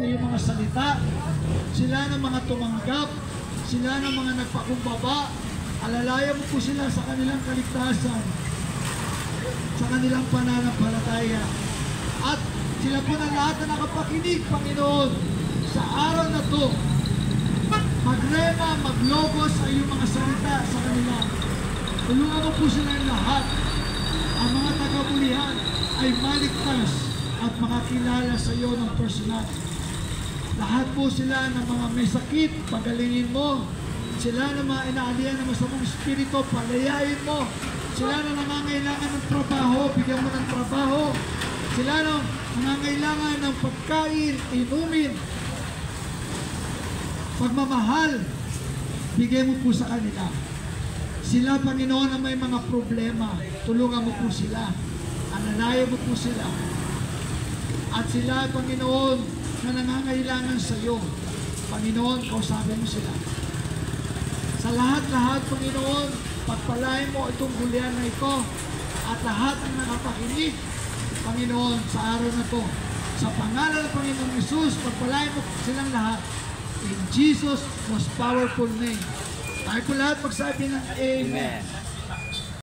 yung mga salita, sila ng mga tumanggap, sila ng mga nagpakumbaba, alalayan mo po sila sa kanilang kaligtasan, sa kanilang pananampalataya. At sila po na lahat na nakapakinig, Panginoon, sa araw na to, magrema, maglogos sa iyong mga salita sa kanila. Tulungan mo po sila lahat. Ang mga tagabulihan ay maligtas at makakilala sa iyo ng personal. Lahat po sila ng mga may sakit, pagalingin mo. Sila ng mga inaalihan ng masamang espiritu, palayain mo. Sila na nangangailangan ng trabaho, bigyan mo ng trabaho. Sila na nangangailangan ng pagkain, inumin. Pagmamahal, bigay mo po sa kanila. Sila, Panginoon, na may mga problema, tulungan mo po sila. Alalayan mo po sila. At sila, Panginoon, na nangangailangan sa iyo, Panginoon, kausapin mo sila. Sa lahat-lahat, Panginoon, pagpalain mo itong gulian na ito at lahat ng nakapakinig, Panginoon, sa araw na ito. Sa pangalan ng Panginoon Jesus, pagpalain mo silang lahat. In Jesus' most powerful name. Tayo po lahat magsabi ng Amen.